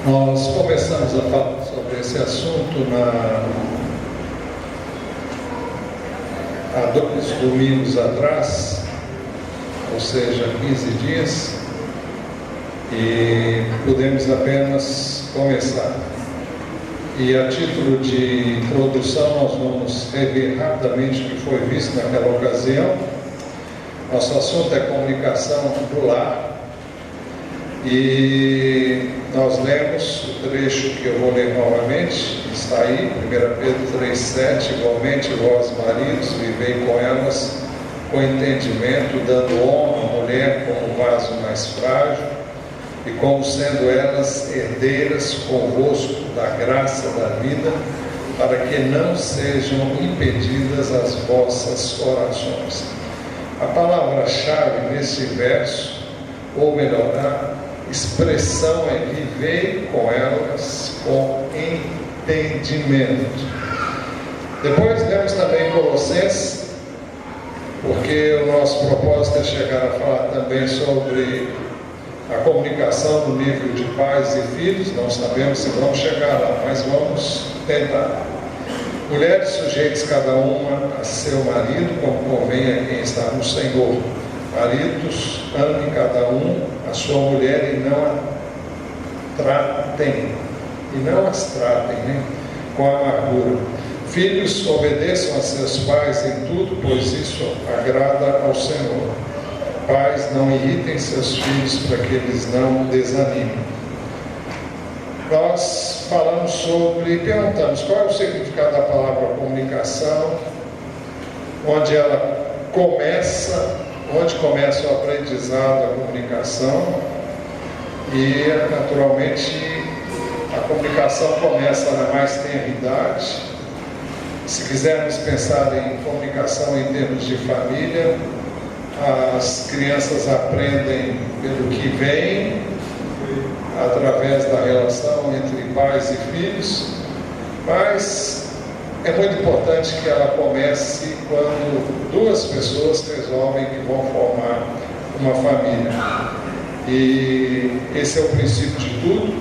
Nós começamos a falar sobre esse assunto há 2 domingos atrás, ou seja, 15 dias, e podemos apenas começar. E a título de introdução, nós vamos rever rapidamente o que foi visto naquela ocasião. Nosso assunto é comunicação do lar. E nós lemos o trecho que eu vou ler novamente, está aí, 1 Pedro 3,7, igualmente vós maridos, vivei com elas com entendimento, dando honra à mulher como vaso mais frágil, e como sendo elas herdeiras convosco da graça da vida, para que não sejam impedidas as vossas orações. A palavra-chave nesse verso, ou melhor, a expressão é vivei com elas com entendimento. Depois lemos também Colossenses, porque o nosso propósito é chegar a falar também sobre a comunicação no nível de pais e filhos. Não sabemos se vamos chegar lá, mas vamos tentar. Mulheres, sujeites cada uma a seu marido, como convém a quem está no Senhor. Maridos, amem cada um a sua mulher e não a tratem, com amargura. Filhos, obedeçam a seus pais em tudo, pois isso agrada ao Senhor. Pais, não irritem seus filhos para que eles não desanimem. Nós perguntamos qual é o significado da palavra comunicação, onde começa o aprendizado da comunicação, e naturalmente a comunicação começa na mais tenra idade. Se quisermos pensar em comunicação em termos de família, as crianças aprendem pelo que vem, através da relação entre pais e filhos, mas é muito importante que ela comece quando 2 pessoas resolvem que vão formar uma família. E esse é o princípio de tudo.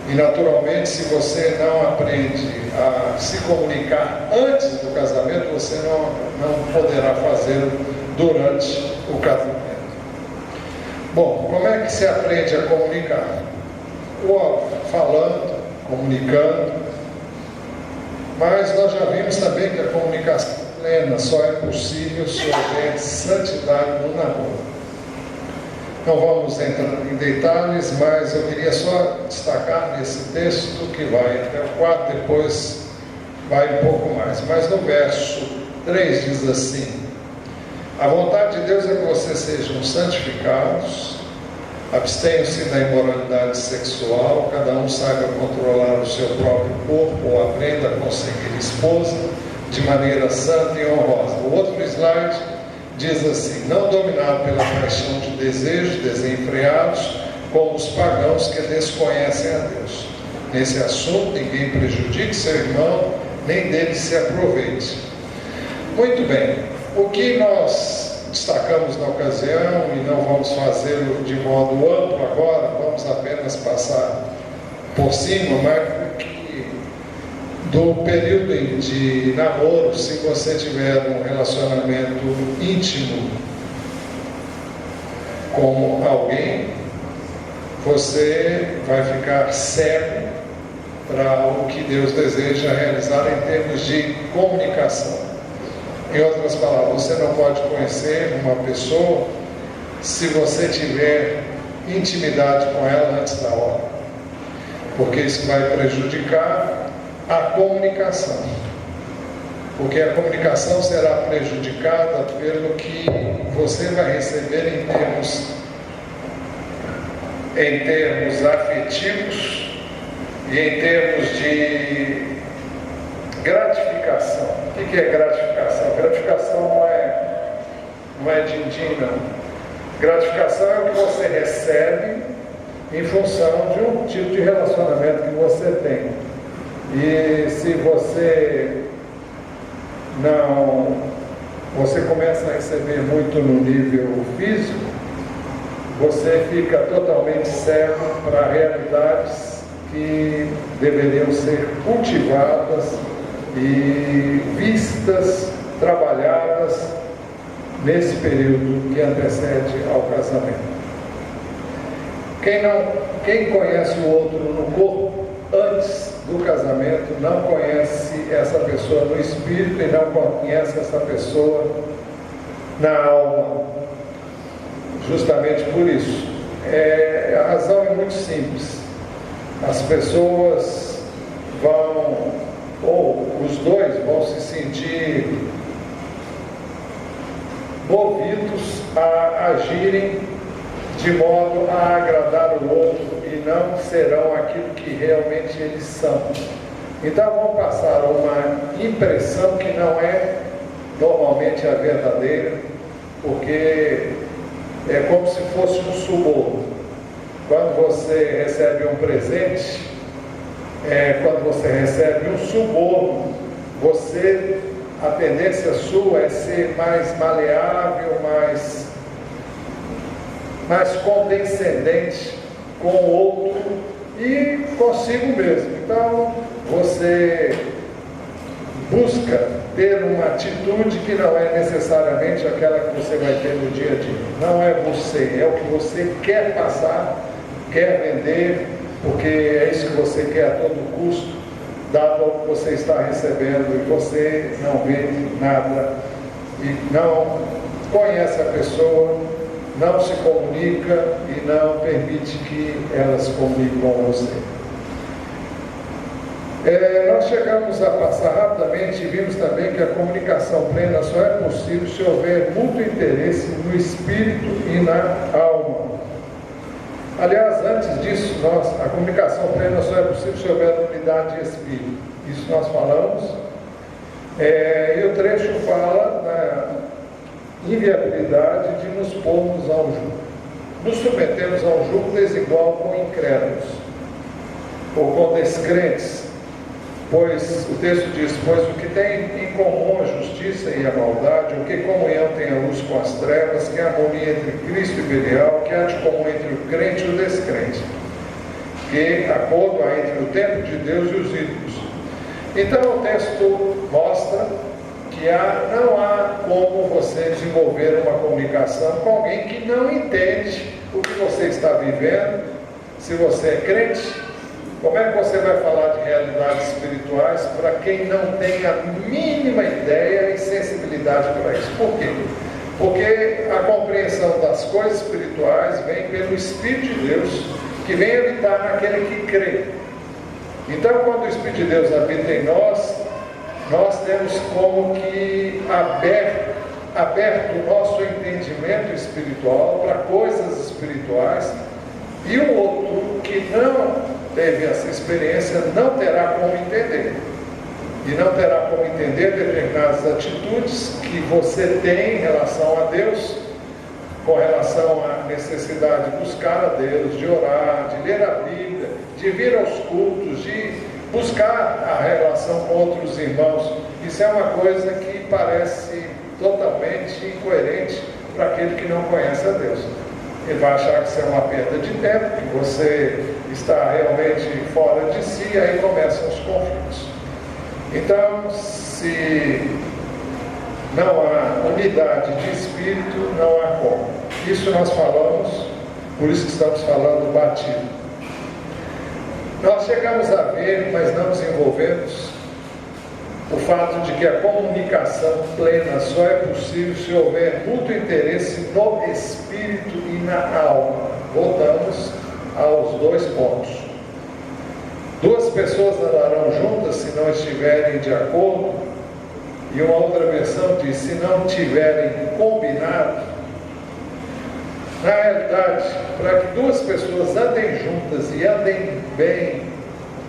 E naturalmente, se você não aprende a se comunicar antes do casamento, você não poderá fazê-lo durante o casamento. Bom, como é que se aprende a comunicar? Falando, comunicando. Mas nós já vimos também que a comunicação plena só é possível se houver santidade no namoro. Não vamos entrar em detalhes, mas eu queria só destacar nesse texto que vai até o 4, depois vai um pouco mais. Mas no verso 3 diz assim: a vontade de Deus é que vocês sejam santificados, abstenham-se da imoralidade sexual, cada um saiba controlar o seu próprio corpo, ou aprenda a conseguir esposa de maneira santa e honrosa. O outro slide diz assim: não dominado pela paixão de desejos desenfreados, como os pagãos que desconhecem a Deus. Nesse assunto, ninguém prejudique seu irmão, nem dele se aproveite. Muito bem, o que nós destacamos na ocasião, e não vamos fazê-lo de modo amplo agora, vamos apenas passar por cima, mas do período de namoro, se você tiver um relacionamento íntimo com alguém, você vai ficar cego para o que Deus deseja realizar em termos de comunicação. Em outras palavras, você não pode conhecer uma pessoa se você tiver intimidade com ela antes da hora, porque isso vai prejudicar a comunicação, porque a comunicação será prejudicada pelo que você vai receber em termos afetivos e em termos de gratificação. O que é gratificação? Gratificação não é din-din, não. Gratificação é o que você recebe em função de um tipo de relacionamento que você tem. E se você começa a receber muito no nível físico, você fica totalmente cego para realidades que deveriam ser cultivadas e vistas, trabalhadas nesse período que antecede ao casamento. Quem conhece o outro no corpo antes do casamento não conhece essa pessoa no espírito e não conhece essa pessoa na alma. Justamente por isso. A razão é muito simples. As pessoas vão, ou os dois vão se sentir movidos a agirem de modo a agradar o outro e não serão aquilo que realmente eles são. Então vão passar uma impressão que não é normalmente a verdadeira, porque é como se fosse um suborno. Quando você recebe um presente, quando você recebe um suborno, a tendência sua é ser mais maleável, mais condescendente com o outro e consigo mesmo. Então, você busca ter uma atitude que não é necessariamente aquela que você vai ter no dia a dia. Não é você, é o que você quer passar, quer vender, porque é isso que você quer a todo custo, dado o que você está recebendo, e você não vende nada, e não conhece a pessoa, não se comunica e não permite que ela se comunique com você. Nós chegamos a passar rapidamente e vimos também que a comunicação plena só é possível se houver mútuo interesse no espírito e na alma. Aliás, antes disso, a comunicação plena só é possível se houver unidade de espírito. Isso nós falamos. E o trecho fala na inviabilidade de nos pormos a um jugo. Nos submetemos a um jugo desigual com incrédulos, ou com descrentes. Pois o texto diz: pois o que tem em comum a justiça e a maldade, o que comunhão tem a luz com as trevas, que harmonia entre Cristo e Belial, que há de comum entre o crente e o descrente, que acordo há entre o templo de Deus e os ídolos. Então o texto mostra que não há como você desenvolver uma comunicação com alguém que não entende o que você está vivendo. Se você é crente, como é que você vai falar de realidades espirituais para quem não tem a mínima ideia e sensibilidade para isso? Por quê? Porque a compreensão das coisas espirituais vem pelo Espírito de Deus, que vem habitar naquele que crê. Então, quando o Espírito de Deus habita em nós temos como que aberto o nosso entendimento espiritual para coisas espirituais, e o outro que não teve essa experiência não terá como entender. E não terá como entender determinadas atitudes que você tem em relação a Deus, com relação à necessidade de buscar a Deus, de orar, de ler a Bíblia, de vir aos cultos, de buscar a relação com outros irmãos. Isso é uma coisa que parece totalmente incoerente para aquele que não conhece a Deus. Ele vai achar que isso é uma perda de tempo, que você está realmente fora de si, e aí começam os conflitos. Então, se não há unidade de espírito, não há como. Isso nós falamos, por isso que estamos falando do batismo. Nós chegamos a ver, mas não desenvolvemos, o fato de que a comunicação plena só é possível se houver mútuo interesse no espírito e na alma. Voltamos aos dois pontos. Duas pessoas andarão juntas se não estiverem de acordo, e uma outra versão diz: se não tiverem combinado. Na realidade, para que duas pessoas andem juntas e andem bem,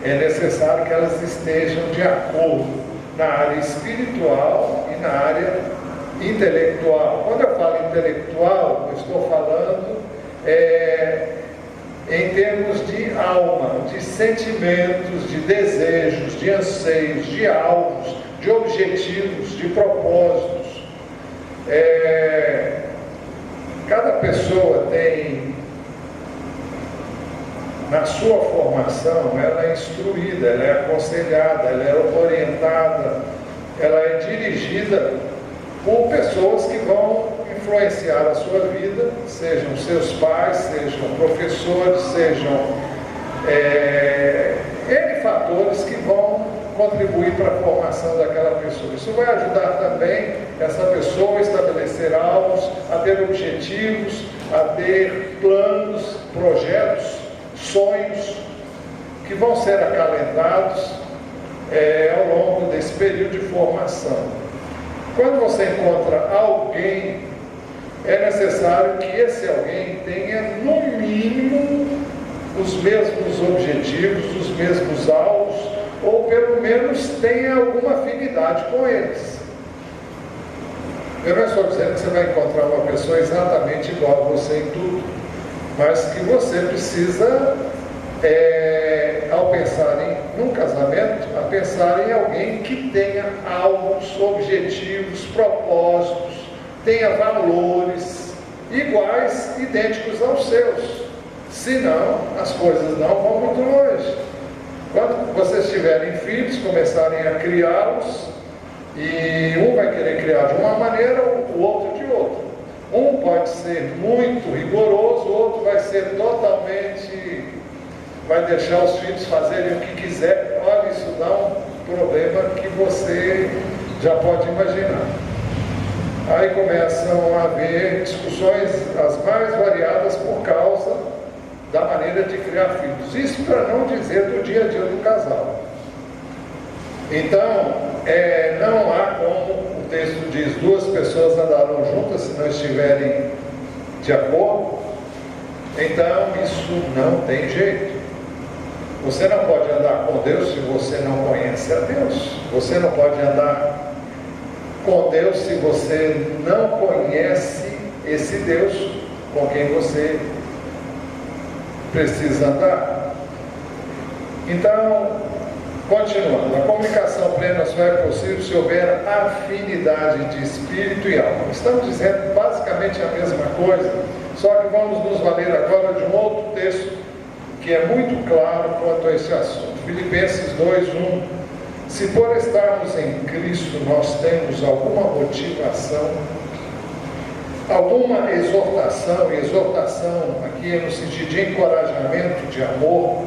é necessário que elas estejam de acordo na área espiritual e na área intelectual. Quando eu falo intelectual, eu estou falando em termos de alma, de sentimentos, de desejos, de anseios, de alvos, de objetivos, de propósitos. Cada pessoa tem na sua formação, ela é instruída, ela é aconselhada, ela é orientada, ela é dirigida por pessoas que vão influenciar a sua vida, sejam seus pais, sejam professores, sejam N fatores que vão contribuir para a formação daquela pessoa. Isso vai ajudar também essa pessoa a estabelecer alvos, a ter objetivos, a ter planos, projetos, sonhos que vão ser acalentados ao longo desse período de formação. Quando você encontra alguém, é necessário que esse alguém tenha, no mínimo, os mesmos objetivos, os mesmos alvos, ou pelo menos tenha alguma afinidade com eles. Eu não estou dizendo que você vai encontrar uma pessoa exatamente igual a você em tudo, mas que você precisa, ao pensar num casamento, a pensar em alguém que tenha alvos, objetivos, propósitos, tenha valores iguais, idênticos aos seus. Senão, as coisas não vão muito longe. Quando vocês tiverem filhos, começarem a criá-los, e um vai querer criar de uma maneira, o outro de outra. Um pode ser muito rigoroso, o outro vai ser totalmente, vai deixar os filhos fazerem o que quiser. Olha, isso dá um problema que você já pode imaginar. Aí começam a haver discussões as mais variadas por causa da maneira de criar filhos. Isso para não dizer do dia a dia do casal. Então, não há como, o texto diz, duas pessoas andarão juntas se não estiverem de acordo. Então, isso não tem jeito. Você não pode andar com Deus se você não conhece a Deus. Você não pode andar com Deus se você não conhece esse Deus com quem você precisa andar. Então, continuando, a comunicação plena só é possível se houver afinidade de espírito e alma. Estamos dizendo basicamente a mesma coisa, só que vamos nos valer agora de um outro texto que é muito claro quanto a esse assunto. Filipenses 2:1. Se por estarmos em Cristo nós temos alguma motivação, alguma exortação, e exortação aqui é no sentido de encorajamento, de amor,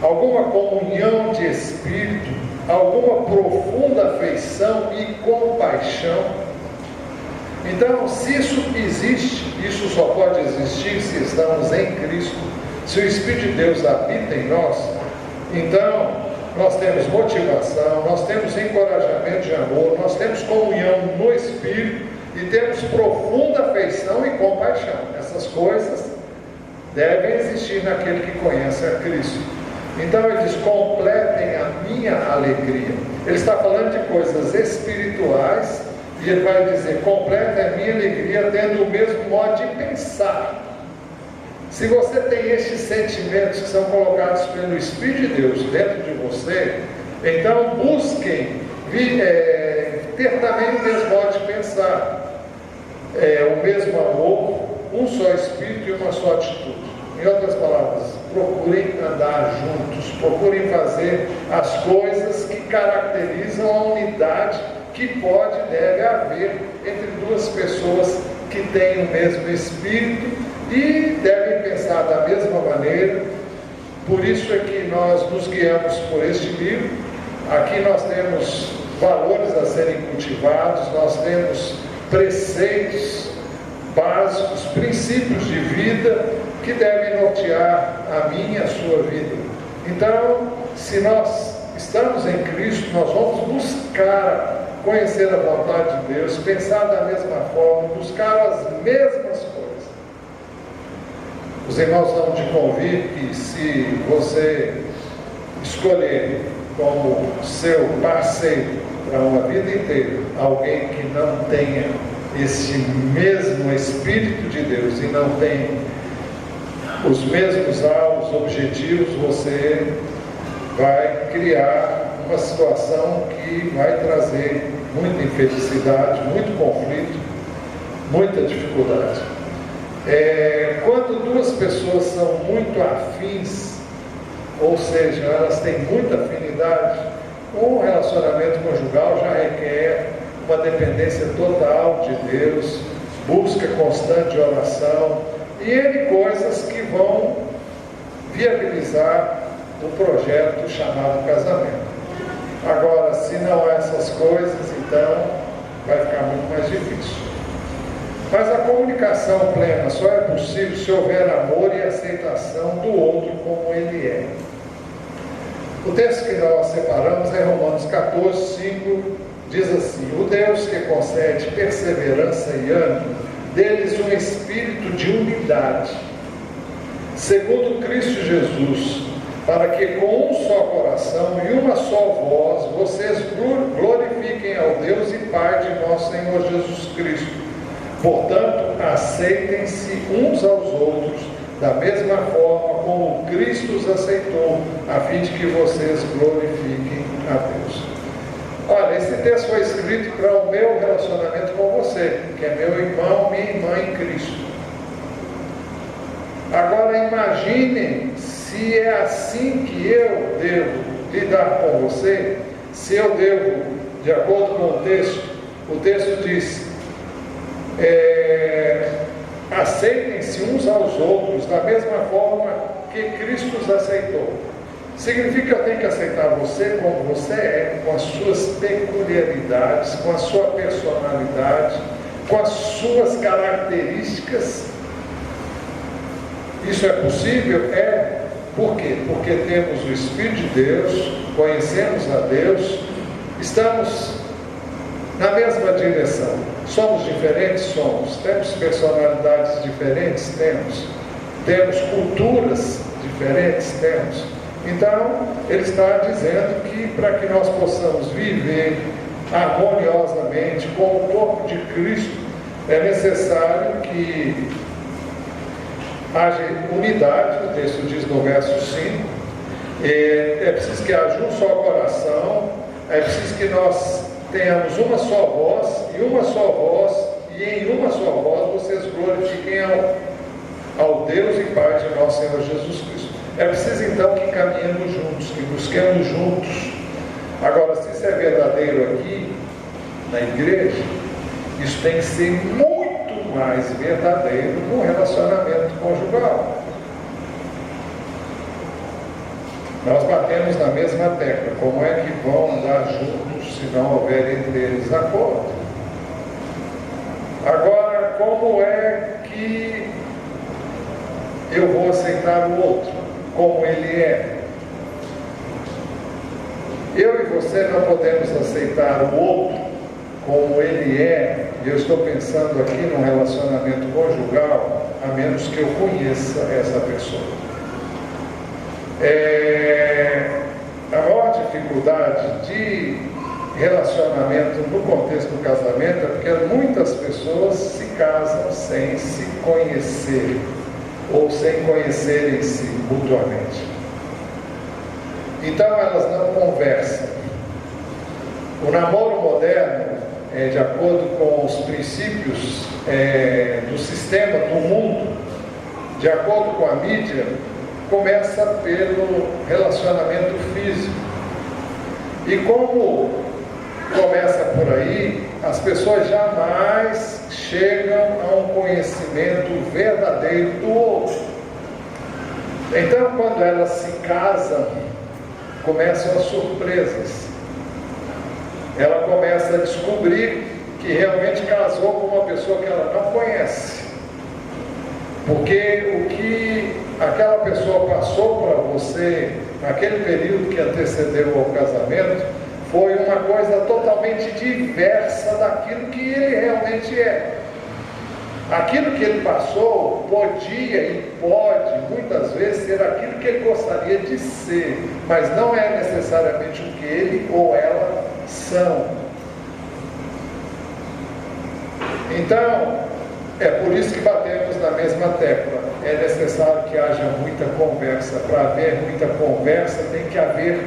alguma comunhão de espírito, alguma profunda afeição e compaixão. Então, se isso existe, isso só pode existir se estamos em Cristo, se o Espírito de Deus habita em nós. Então, nós temos motivação, nós temos encorajamento de amor, nós temos comunhão no Espírito e temos profunda afeição e compaixão. Essas coisas devem existir naquele que conhece a Cristo. Então ele diz, completem a minha alegria. Ele está falando de coisas espirituais e ele vai dizer, completem a minha alegria tendo o mesmo modo de pensar. Se você tem estes sentimentos que são colocados pelo Espírito de Deus dentro de você, então busquem ter também o mesmo modo de pensar, o mesmo amor, um só Espírito e uma só atitude. Em outras palavras, procurem andar juntos, procurem fazer as coisas que caracterizam a unidade que pode e deve haver entre duas pessoas que têm o mesmo Espírito e devem pensar da mesma maneira. Por isso é que nós nos guiamos por este livro. Aqui nós temos valores a serem cultivados, nós temos preceitos básicos, princípios de vida que devem nortear a minha e a sua vida. Então, se nós estamos em Cristo, nós vamos buscar conhecer a vontade de Deus, pensar da mesma forma, buscar as mesmas coisas. Os irmãos vão te convir que se você escolher como seu parceiro para uma vida inteira alguém que não tenha esse mesmo Espírito de Deus e não tem os mesmos alvos, objetivos, você vai criar uma situação que vai trazer muita infelicidade, muito conflito, muita dificuldade. Quando duas pessoas são muito afins, ou seja, elas têm muita afinidade, um relacionamento conjugal já requer uma dependência total de Deus, busca constante de oração e N coisas que vão viabilizar o projeto chamado casamento. Agora, se não há essas coisas, então vai ficar muito mais difícil. Mas a comunicação plena só é possível se houver amor e aceitação do outro como ele é. O texto que nós separamos é Romanos 14, 5, diz assim: o Deus que concede perseverança e ânimo, deles um espírito de unidade, segundo Cristo Jesus, para que com um só coração e uma só voz vocês glorifiquem ao Deus e Pai de nosso Senhor Jesus Cristo. Portanto, aceitem-se uns aos outros da mesma forma como Cristo os aceitou, a fim de que vocês glorifiquem a Deus. Olha, esse texto foi escrito para o meu relacionamento com você, que é meu irmão, minha irmã em Cristo. Agora imaginem se é assim que eu devo lidar com você, se eu devo, de acordo com o texto diz, aceitem-se uns aos outros da mesma forma que Cristo os aceitou. Significa que eu tenho que aceitar você como você é, com as suas peculiaridades, com a sua personalidade, com as suas características. Isso é possível? É. Por quê? Porque temos o Espírito de Deus, conhecemos a Deus, estamos na mesma direção. Somos diferentes? Somos. Temos personalidades diferentes? Temos culturas diferentes? Temos. Então, ele está dizendo que para que nós possamos viver harmoniosamente com o corpo de Cristo, é necessário que haja unidade. O texto diz no verso 5, é preciso que haja um só coração, é preciso que nós tenhamos uma só voz, e em uma só voz vocês glorifiquem ao Deus e Pai de nosso Senhor Jesus Cristo. É preciso então que caminhemos juntos, que busquemos juntos. Agora, se isso é verdadeiro aqui, na igreja, isso tem que ser muito mais verdadeiro no relacionamento conjugal. Nós batemos na mesma tecla: como é que vão andar juntos se não houver entre eles acordo? Agora, como é que eu vou aceitar o outro como ele é? Eu e você não podemos aceitar o outro como ele é, e eu estou pensando aqui num relacionamento conjugal, a menos que eu conheça essa pessoa. A maior dificuldade de relacionamento no contexto do casamento é porque muitas pessoas se casam sem se conhecer ou sem conhecerem-se mutuamente. Então elas não conversam. O namoro moderno, de acordo com os princípios do sistema do mundo, de acordo com a mídia, começa pelo relacionamento físico. E como começa por aí, as pessoas jamais chegam a um conhecimento verdadeiro do outro. Então, quando elas se casam, começam as surpresas. Ela começa a descobrir que realmente casou com uma pessoa que ela não conhece. Porque o que aquela pessoa passou para você naquele período que antecedeu ao casamento foi uma coisa totalmente diversa daquilo que ele realmente é. Aquilo que ele passou podia e pode muitas vezes ser aquilo que ele gostaria de ser, mas não é necessariamente o que ele ou ela são. Então, é por isso que batemos na mesma tecla. É necessário que haja muita conversa. Para haver muita conversa, tem que haver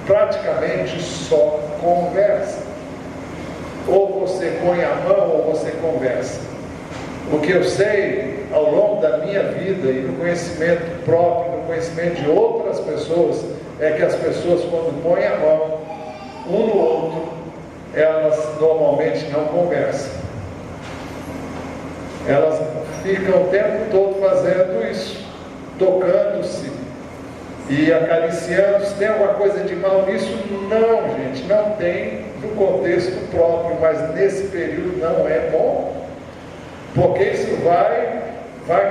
praticamente só conversa. Ou você põe a mão ou você conversa. O que eu sei ao longo da minha vida e no conhecimento próprio, no conhecimento de outras pessoas é que as pessoas, quando põem a mão um no outro, elas normalmente não conversam. Elas ficam o tempo todo fazendo isso, tocando-se e acariciando-se. Tem alguma coisa de mal nisso? Não, gente, não tem no contexto próprio, mas nesse período não é bom, porque isso vai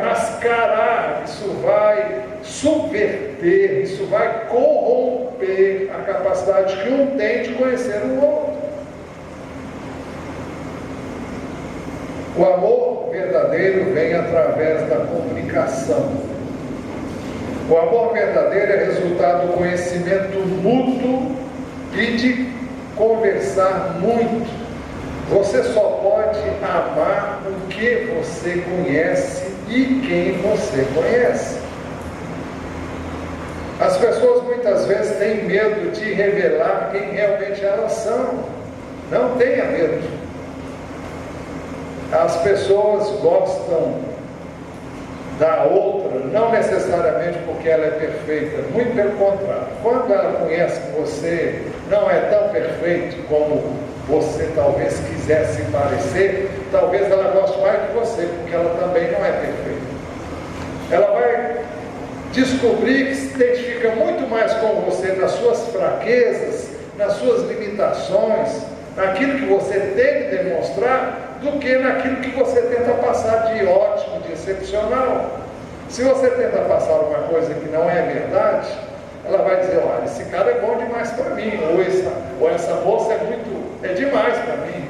mascarar, isso vai subverter, isso vai corromper a capacidade que um tem de conhecer o outro. O amor verdadeiro vem através da comunicação. O amor verdadeiro é resultado do conhecimento mútuo e de conversar muito. Você só pode amar o que você conhece e quem você conhece. As pessoas muitas vezes têm medo de revelar quem realmente elas são. Não tenha medo. As pessoas gostam da outra, não necessariamente porque ela é perfeita, muito pelo contrário. Quando ela conhece que você não é tão perfeito como você talvez quisesse parecer, talvez ela goste mais de você, porque ela também não é perfeita. Ela vai descobrir que se identifica muito mais com você nas suas fraquezas, nas suas limitações, naquilo que você tem que demonstrar, do que naquilo que você tenta passar de ótimo, de excepcional. Se você tenta passar uma coisa que não é verdade, ela vai dizer, olha, esse cara é bom demais para mim, ou essa moça é demais para mim.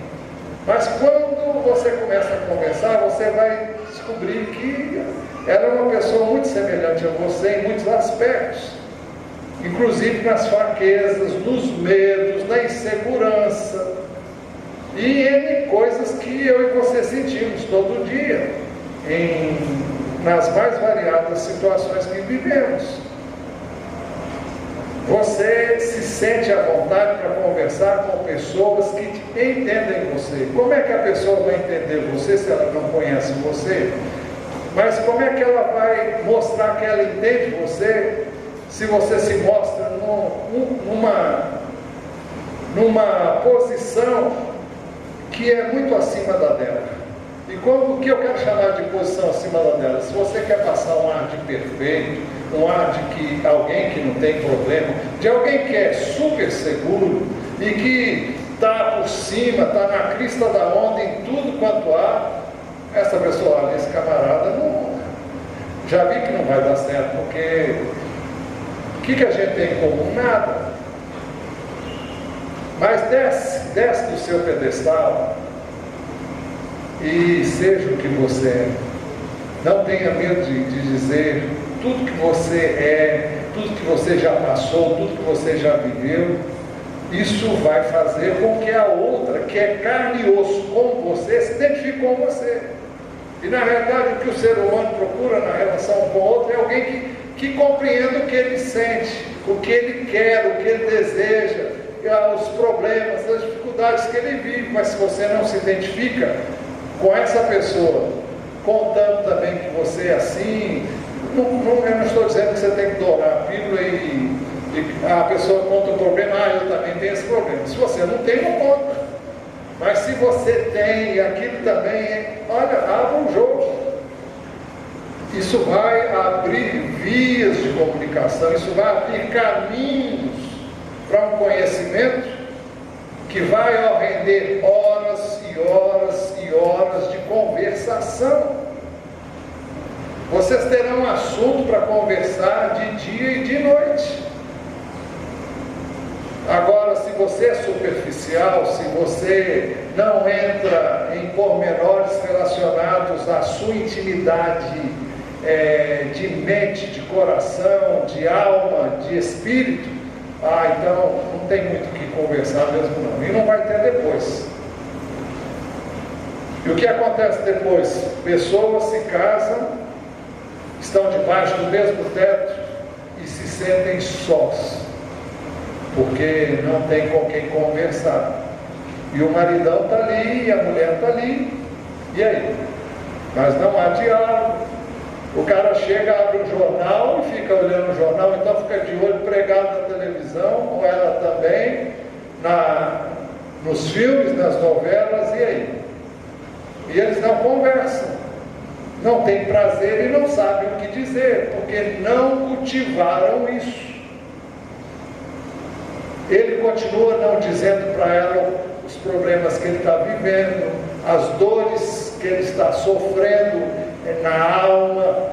Mas quando você começa a conversar, você vai descobrir que ela é uma pessoa muito semelhante a você em muitos aspectos, inclusive nas fraquezas, nos medos, na insegurança e em coisas que eu e você sentimos todo dia, nas mais variadas situações que vivemos. Você se sente à vontade para conversar com pessoas que entendem você. Como é que a pessoa vai entender você se ela não conhece você? Mas como é que ela vai mostrar que ela entende você se você se mostra numa posição que é muito acima da dela? E o que eu quero chamar de posição acima da dela? Se você quer passar um ar de perfeito, um ar de que alguém que não tem problema, de alguém que é super seguro e que está por cima, está na crista da onda em tudo quanto há, essa pessoa, olha, esse camarada, não, já vi que não vai dar certo, porque o que a gente tem em comum? Nada. Mas desce do seu pedestal e seja o que você é. Não tenha medo de dizer tudo que você é, tudo que você já passou, tudo que você já viveu. Isso vai fazer com que a outra, que é carne e osso como você, se identifique com você. E na realidade o que o ser humano procura na relação com o outro é alguém que compreenda o que ele sente, o que ele quer, o que ele deseja, os problemas, as dificuldades que ele vive. Mas se você não se identifica com essa pessoa, contando também que você é assim, eu não estou dizendo que você tem que dourar a pílula e a pessoa conta um problema, eu também tenho esse problema. Se você não tem, não conta. Mas se você tem, e aquilo também, olha, abra um jogo. Isso vai abrir vias de comunicação, isso vai abrir caminhos para um conhecimento que vai render horas e horas e horas de conversação. Vocês terão assunto para conversar de dia e de noite. Agora, se você é superficial, se você não entra em pormenores relacionados à sua intimidade de mente, de coração, de alma, de espírito, então não tem muito o que conversar mesmo não, e não vai ter depois. E o que acontece depois? Pessoas se casam, estão debaixo do mesmo teto e se sentem sós, porque não tem com quem conversar. E o maridão está ali, e a mulher está ali, e aí? Mas não há diálogo, O cara chega, abre o jornal e fica olhando o jornal, então fica de olho pregado na televisão, com ela também, nos filmes, nas novelas, e aí? E eles não conversam, não têm prazer e não sabem o que dizer, porque não cultivaram isso. Ele continua não dizendo para ela os problemas que ele está vivendo, as dores que ele está sofrendo na alma,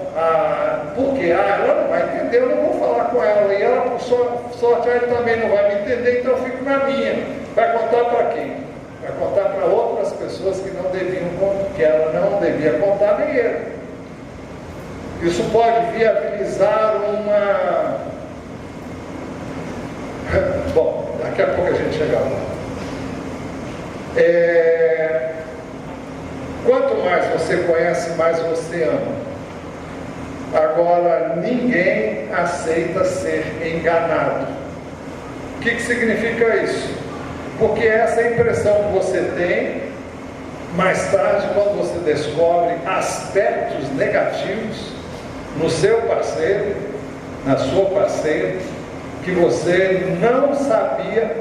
porque ela não vai entender, eu não vou falar com ela, e ela, por sorte, ele também não vai me entender, então eu fico na minha. Vai contar para quem? Vai contar para outras pessoas que não deviam, que ela não devia contar, nem ele. Isso pode viabilizar uma... Bom, daqui a pouco a gente chega lá. Quanto mais você conhece, mais você ama. Agora, ninguém aceita ser enganado. O que significa isso? Porque essa é a impressão que você tem, mais tarde, quando você descobre aspectos negativos no seu parceiro, na sua parceira, que você não sabia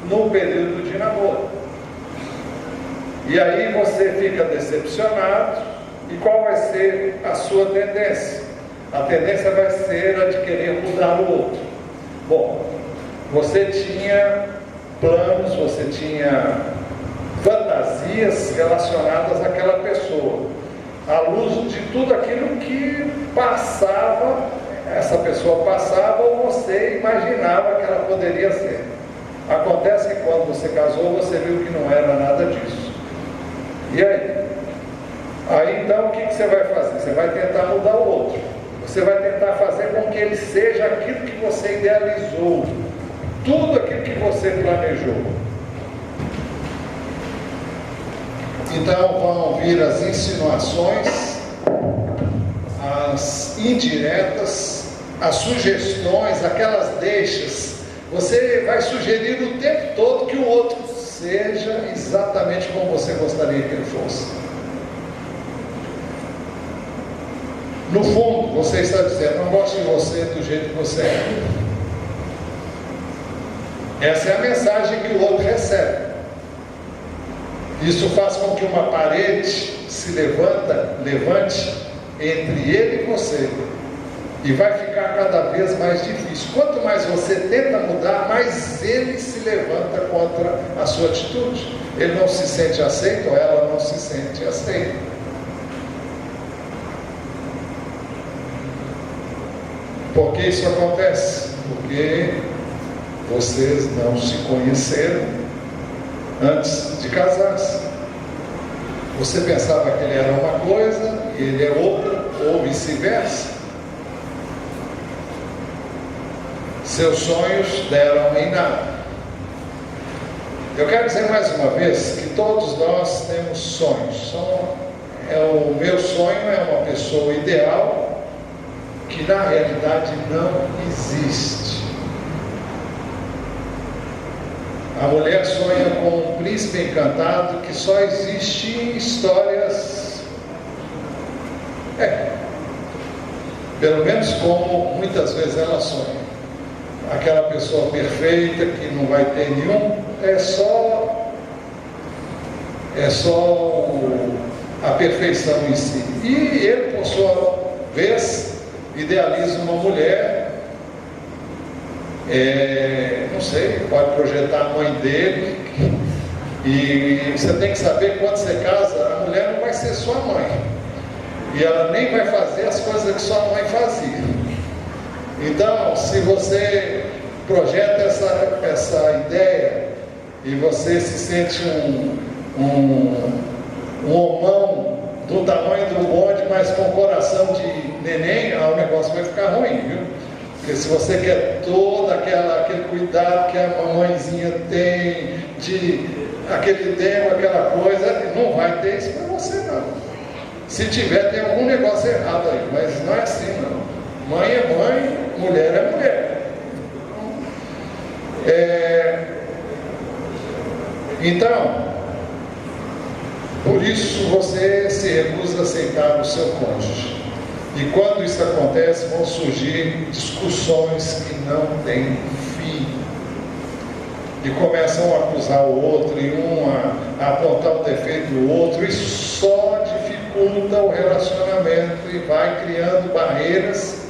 no período de namoro. E aí você fica decepcionado, e qual vai ser a sua tendência? A tendência vai ser a de querer mudar o outro. Bom, você tinha planos, você tinha fantasias relacionadas àquela pessoa, à luz de tudo aquilo que passava, essa pessoa passava ou você imaginava que ela poderia ser. Acontece que quando você casou, você viu que não era nada disso. E aí? Aí então o que você vai fazer? Você vai tentar mudar o outro. Você vai tentar fazer com que ele seja aquilo que você idealizou, tudo aquilo que você planejou. Então vão vir as insinuações, as indiretas, as sugestões, aquelas deixas. Você vai sugerir o tempo todo que o outro seja exatamente como você gostaria que ele fosse. No fundo, você está dizendo: não gosto de você do jeito que você é. Essa é a mensagem que o outro recebe. Isso faz com que uma parede se levante entre ele e você, e vai ficar cada vez mais difícil. Quanto mais você tenta mudar, mais ele se levanta contra a sua atitude. Ele não se sente aceito, ou ela não se sente aceita. Por que isso acontece? Porque vocês não se conheceram antes de casar-se. Você pensava que ele era uma coisa e ele é outra, ou vice-versa. Seus sonhos deram em nada. Eu quero dizer mais uma vez que todos nós temos sonhos. O meu sonho é uma pessoa ideal que na realidade não existe. A mulher sonha com um príncipe encantado que só existe em histórias, pelo menos como muitas vezes ela sonha. Aquela pessoa perfeita que não vai ter nenhum, é só a perfeição em si. E ele, por sua vez, idealiza uma mulher, não sei, pode projetar a mãe dele, e você tem que saber, quando você casa, a mulher não vai ser sua mãe, e ela nem vai fazer as coisas que sua mãe fazia. Então, se você projeta essa ideia, e você se sente um homão do tamanho do bonde, mas com coração de neném, o negócio vai ficar ruim, viu? Porque se você quer todo aquele cuidado que a mamãezinha tem, de aquele tempo, aquela coisa, não vai ter isso para você não. Se tiver, tem algum negócio errado aí, mas não é assim não. Mãe é mãe, mulher é mulher. Então, por isso você se recusa a aceitar o seu cônjuge. E quando isso acontece, vão surgir discussões que não têm fim. E começam a acusar o outro, e um a apontar o defeito do outro. Isso só dificulta o relacionamento e vai criando barreiras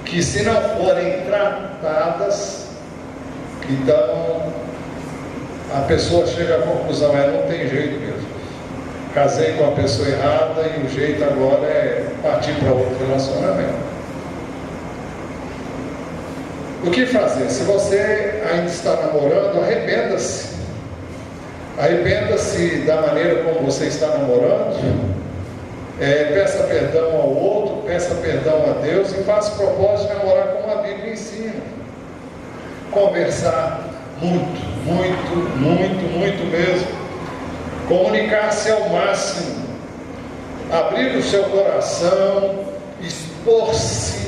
que, se não forem tratadas, então a pessoa chega à conclusão: não tem jeito mesmo. Casei com a pessoa errada e o jeito agora é partir para outro relacionamento. O que fazer? Se você ainda está namorando, arrependa-se. Arrependa-se da maneira como você está namorando. Peça perdão ao outro, peça perdão a Deus e faça o propósito de namorar como a Bíblia ensina. Conversar muito, muito, muito, muito mesmo. Comunicar-se ao máximo, abrir o seu coração, expor-se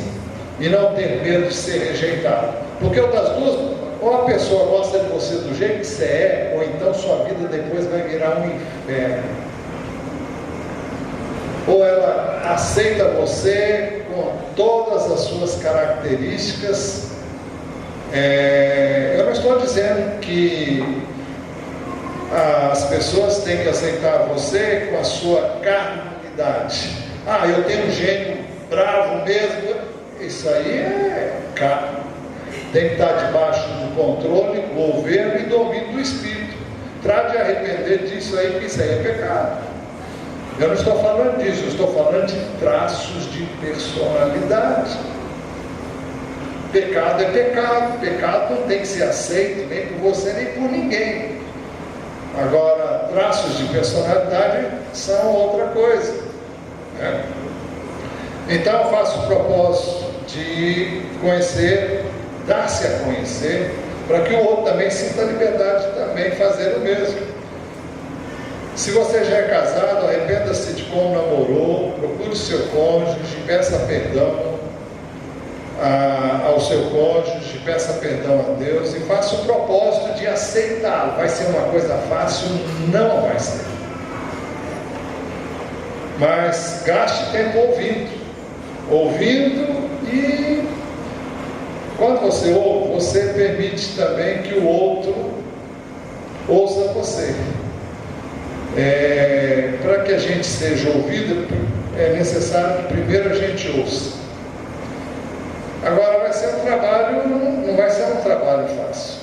e não ter medo de ser rejeitado. Porque uma das duas, ou a pessoa gosta de você do jeito que você é, ou então sua vida depois vai virar um inferno. Ou ela aceita você com todas as suas características. Eu não estou dizendo que as pessoas têm que aceitar você com a sua carnalidade. Eu tenho um gênio bravo mesmo. Isso aí é carne. Tem que estar debaixo do controle, governo e domínio do Espírito. Trate de arrepender disso aí, porque isso aí é pecado. Eu não estou falando disso, eu estou falando de traços de personalidade. Pecado é pecado. Pecado não tem que ser aceito nem por você nem por ninguém. Agora, traços de personalidade são outra coisa, né? Então, eu faço o propósito de conhecer, dar-se a conhecer, para que o outro também sinta a liberdade de também fazer o mesmo. Se você já é casado, arrependa-se de como namorou, procure o seu cônjuge, peça perdão ao seu cônjuge, peça perdão a Deus e faça o propósito de aceitá-lo. Vai ser uma coisa fácil? Não vai ser. Mas gaste tempo ouvindo, e quando você ouve, você permite também que o outro ouça você. Para que a gente seja ouvido, é necessário que primeiro a gente ouça. Agora, vai ser um trabalho, não vai ser um trabalho fácil.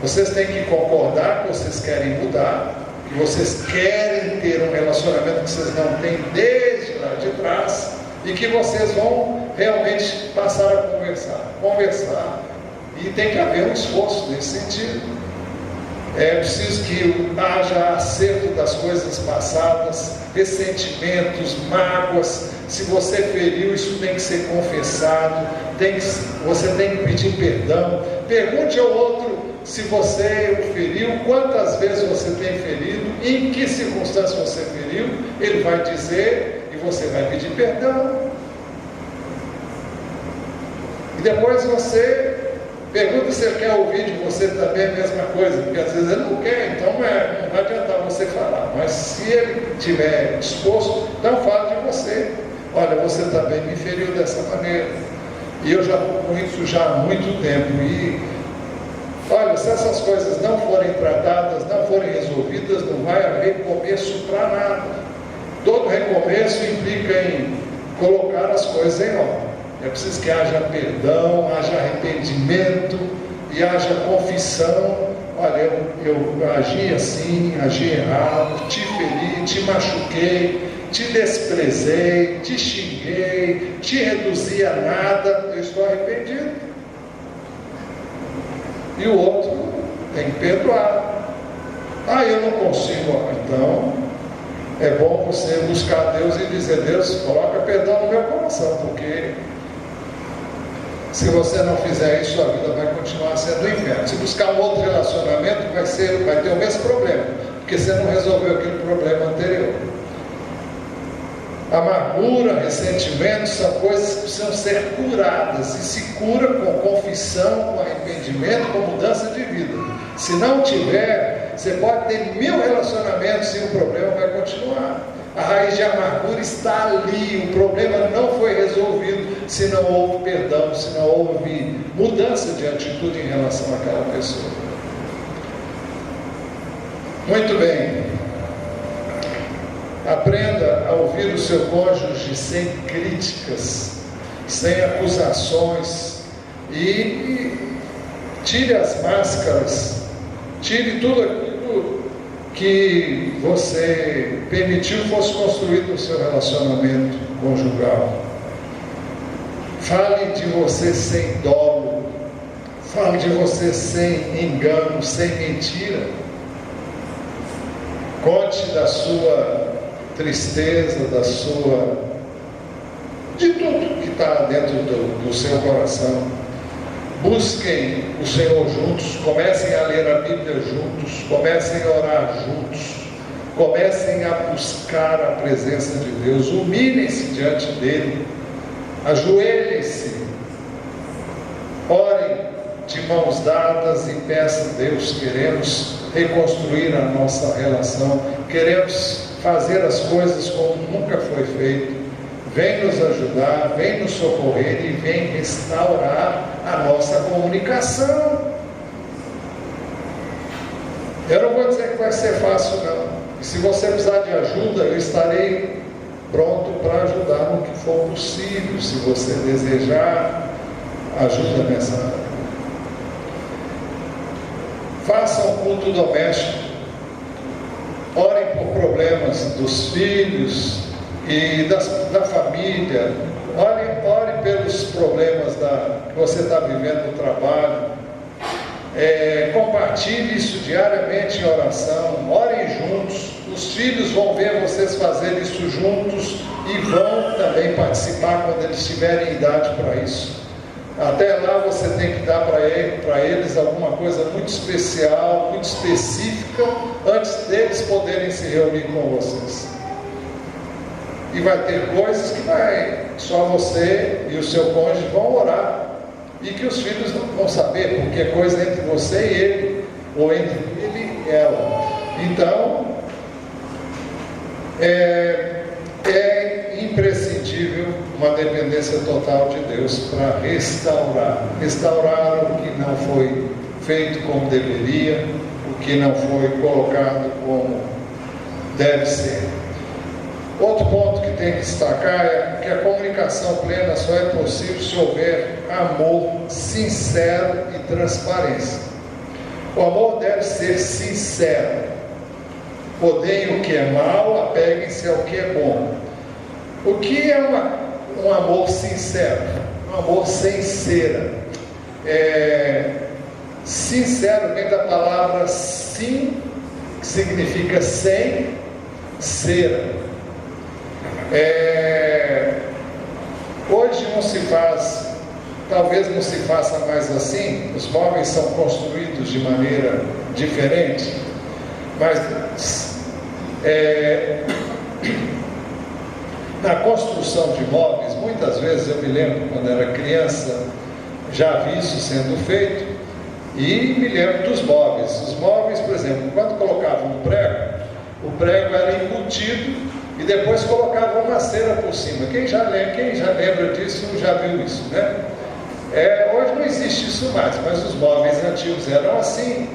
Vocês têm que concordar que vocês querem mudar, que vocês querem ter um relacionamento que vocês não têm desde lá de trás, e que vocês vão realmente passar a conversar, e tem que haver um esforço nesse sentido. É preciso que haja acerto das coisas passadas, ressentimentos, mágoas. Se você feriu, isso tem que ser confessado, você tem que pedir perdão. Pergunte ao outro se você o feriu, quantas vezes você tem ferido, em que circunstância você feriu. Ele vai dizer e você vai pedir perdão. E depois você pergunta se ele quer ouvir de você também a mesma coisa, porque às vezes ele não quer, então não vai adiantar você falar. Mas se ele estiver disposto, então fale de você. Olha, você também me feriu dessa maneira, e eu já estou com isso já há muito tempo, e olha, se essas coisas não forem tratadas, não forem resolvidas, não vai haver começo para nada. Todo recomeço implica em colocar as coisas em ordem. É preciso que haja perdão, haja arrependimento e haja confissão. Olha, eu agi assim, agi errado, te feri, te machuquei, te desprezei, te xinguei, te reduzi a nada, eu estou arrependido. E o outro tem que perdoar. Eu não consigo. Então, é bom você buscar Deus e dizer: Deus, coloca perdão no meu coração, porque se você não fizer isso, a vida vai continuar sendo um inferno. Se buscar um outro relacionamento, vai ter o mesmo problema, porque você não resolveu aquele problema anterior. Amargura, ressentimento são coisas que precisam ser curadas, e se cura com confissão, com arrependimento, com mudança de vida. Se não tiver, você pode ter 1000 relacionamentos e o problema vai continuar. A raiz de amargura está ali, o problema não foi resolvido se não houve perdão, se não houve mudança de atitude em relação àquela pessoa. Muito bem. Aprenda a ouvir o seu cônjuge sem críticas, sem acusações, e tire as máscaras, tire tudo aquilo que você permitiu fosse construído no seu relacionamento conjugal. Fale de você sem dolo, fale de você sem engano, sem mentira. Conte da sua tristeza, de tudo que está dentro do seu coração. Busquem o Senhor juntos, comecem a ler a Bíblia juntos, comecem a orar juntos, comecem a buscar a presença de Deus, humilhem-se diante dele, ajoelhem-se, orem de mãos dadas e peçam a Deus. Queremos reconstruir a nossa relação, queremos fazer as coisas como nunca foi feito. Vem nos ajudar, vem nos socorrer e vem restaurar a nossa comunicação. Eu não vou dizer que vai ser fácil, não. E se você precisar de ajuda, eu estarei pronto para ajudar no que for possível. Se você desejar ajuda nessa área. Façam um culto doméstico. Orem por problemas dos filhos e da família. Ore pelos problemas que você está vivendo no trabalho. Compartilhe isso diariamente em oração. Orem juntos. Os filhos vão ver vocês fazerem isso juntos e vão também participar quando eles tiverem idade para isso. Até lá você tem que dar para eles alguma coisa muito especial, muito específica, antes deles poderem se reunir com vocês. E vai ter coisas que só você e o seu cônjuge vão orar, e que os filhos não vão saber, porque é coisa entre você e ele, ou entre ele e ela. Então, é imprescindível uma dependência total de Deus para restaurar o que não foi feito como deveria, o que não foi colocado como deve ser. Outro ponto que tem que destacar é que a comunicação plena só é possível se houver amor sincero e transparência. O amor deve ser sincero. Odeiem o que é mal, apeguem-se ao que é bom. O que é um amor sincero? Um amor sem cera. Sincero vem da palavra sim, que significa sem cera. Hoje não se faz, talvez não se faça mais assim. Os móveis são construídos de maneira diferente, mas na construção de móveis, muitas vezes eu me lembro quando era criança, já vi isso sendo feito, e me lembro dos móveis. Os móveis, por exemplo, quando colocavam um prego, o prego era embutido e depois colocavam uma cera por cima. Quem já lembra disso, já viu isso, né? Hoje não existe isso mais, mas os móveis antigos eram assim.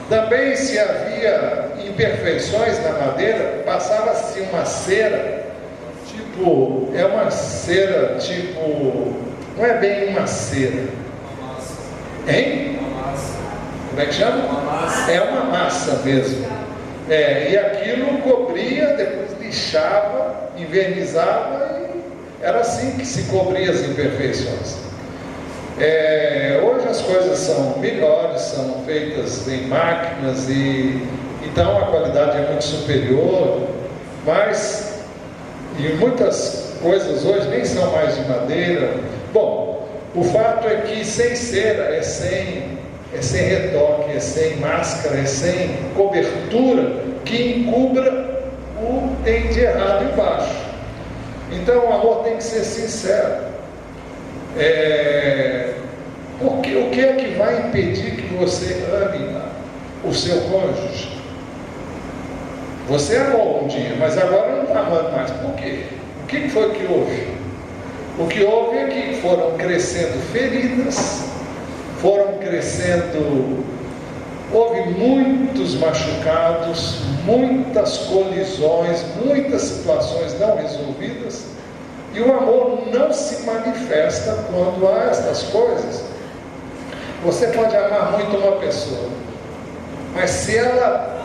Também, se havia imperfeições na madeira, passava-se uma cera, uma cera, não é bem uma cera. Uma massa. Hein? Uma massa. Como é que chama? Uma massa. É uma massa mesmo. E aquilo cobria, depois lixava, invernizava, e era assim que se cobria as imperfeições. Hoje as coisas são melhores, são feitas em máquinas, e então a qualidade é muito superior, mas muitas coisas hoje nem são mais de madeira. Bom, o fato é que sem cera é sem retoque, é sem máscara, é sem cobertura que encubra o que tem de errado embaixo. Então o amor tem que ser sincero. Porque o que é que vai impedir que você ame o seu cônjuge? Você amou um dia, mas agora não está amando mais. Por quê? O que foi que houve? O que houve é que foram crescendo feridas, foram crescendo, houve muitos machucados, muitas colisões, muitas situações não resolvidas, e o amor não se manifesta quando há estas coisas. Você pode amar muito uma pessoa, mas se ela,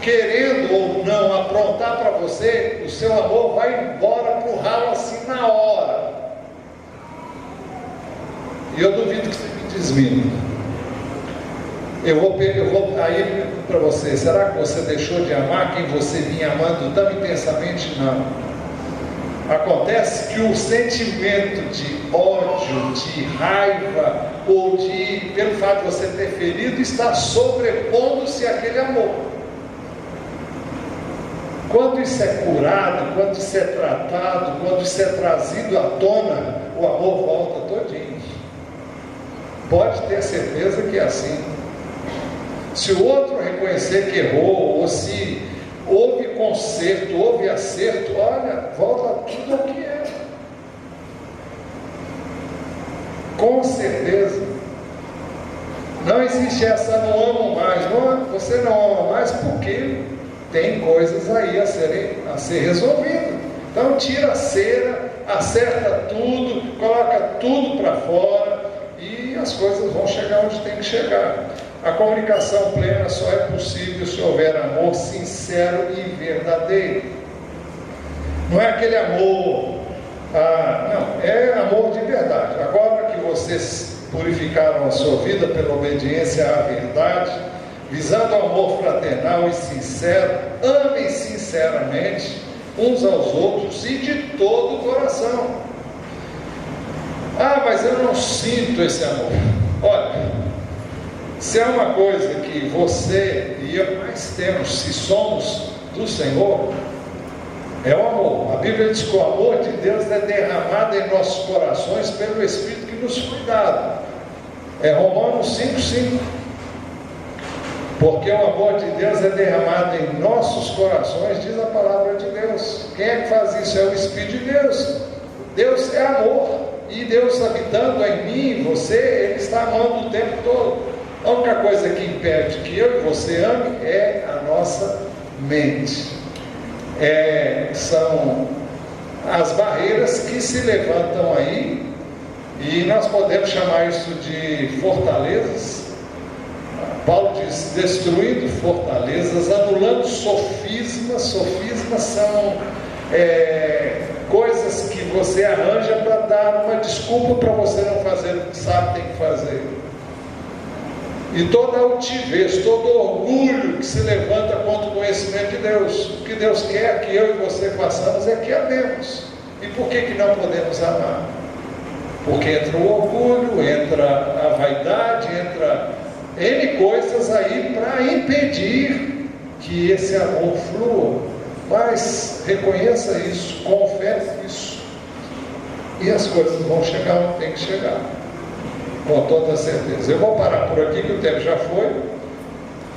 querendo ou não, aprontar para você, o seu amor vai embora para o ralo assim na hora. E eu duvido que você me desmine. Eu vou aí para você: será que você deixou de amar quem você vinha amando tão intensamente? Não. Acontece que o sentimento de ódio, de raiva, ou pelo fato de você ter ferido, está sobrepondo-se àquele amor. Quando isso é curado, quando isso é tratado, quando isso é trazido à tona, o amor volta todinho. Pode ter certeza que é assim. Se o outro reconhecer que errou, ou se houve conserto, houve acerto, olha, volta tudo ao que era. Com certeza. Não existe essa não amo mais. Não, você não ama mais porque tem coisas aí a ser resolvidas. Então tira a cera, acerta tudo, coloca tudo para fora e as coisas vão chegar onde tem que chegar. A comunicação plena só é possível se houver amor sincero e verdadeiro. Não é aquele amor, não, é amor de verdade. Agora que vocês purificaram a sua vida pela obediência à verdade, visando o amor fraternal e sincero, amem sinceramente uns aos outros e de todo o coração. Mas eu não sinto esse amor. Olha, se há uma coisa que você e eu mais temos, se somos do Senhor, é o amor. A Bíblia diz que o amor de Deus é derramado em nossos corações pelo Espírito que nos foi dado. É Romanos 5,5. Porque o amor de Deus é derramado em nossos corações, diz a palavra de Deus. Quem é que faz isso? É o Espírito de Deus. Deus é amor. E Deus habitando em mim, em você, Ele está amando o tempo todo. A única coisa que impede que eu e você ame é a nossa mente. São as barreiras que se levantam aí, e nós podemos chamar isso de fortalezas. Paulo diz: destruindo fortalezas, anulando sofismas. Sofismas são coisas que você arranja para dar uma desculpa para você não fazer o que sabe tem que fazer. E toda altivez, todo orgulho que se levanta contra o conhecimento de Deus. O que Deus quer que eu e você façamos é que amemos. E por que não podemos amar? Porque entra o orgulho, entra a vaidade, entra N coisas aí para impedir que esse amor flua. Mas reconheça isso, confesse isso, e as coisas vão chegar onde tem que chegar, com toda certeza. Eu vou parar por aqui, que o tempo já foi,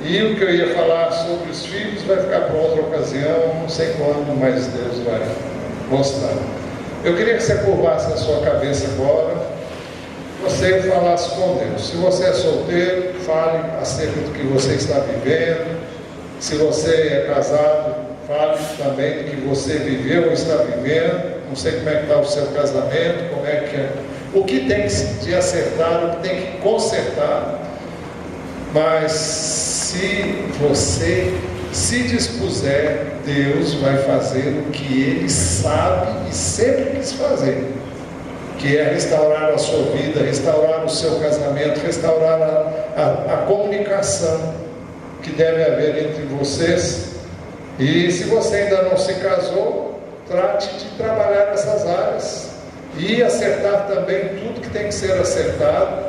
e o que eu ia falar sobre os filhos vai ficar para outra ocasião, não sei quando, mas Deus vai mostrar. Eu queria que você curvasse a sua cabeça agora, você falasse com Deus. Se você é solteiro, fale acerca do que você está vivendo. Se você é casado, fale também do que você viveu ou está vivendo. Não sei como é que está o seu casamento, como é que é, o que tem de acertar, o que tem que consertar. Mas se você se dispuser, Deus vai fazer o que Ele sabe e sempre quis fazer, que é restaurar a sua vida, restaurar o seu casamento, restaurar a comunicação que deve haver entre vocês. E se você ainda não se casou, trate de trabalhar nessas áreas e acertar também tudo que tem que ser acertado,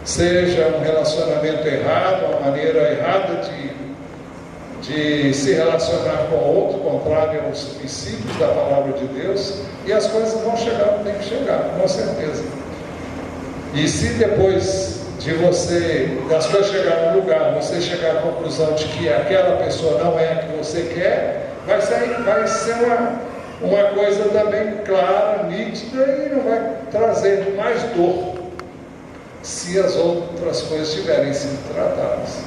seja um relacionamento errado, uma maneira errada de se relacionar com o outro, contrário aos princípios da palavra de Deus, e as coisas vão chegar onde tem que chegar, com certeza. E se depois de você, das coisas chegar no lugar, você chegar à conclusão de que aquela pessoa não é a que você quer, vai ser uma coisa também clara, nítida, e não vai trazer mais dor se as outras coisas estiverem sendo tratadas.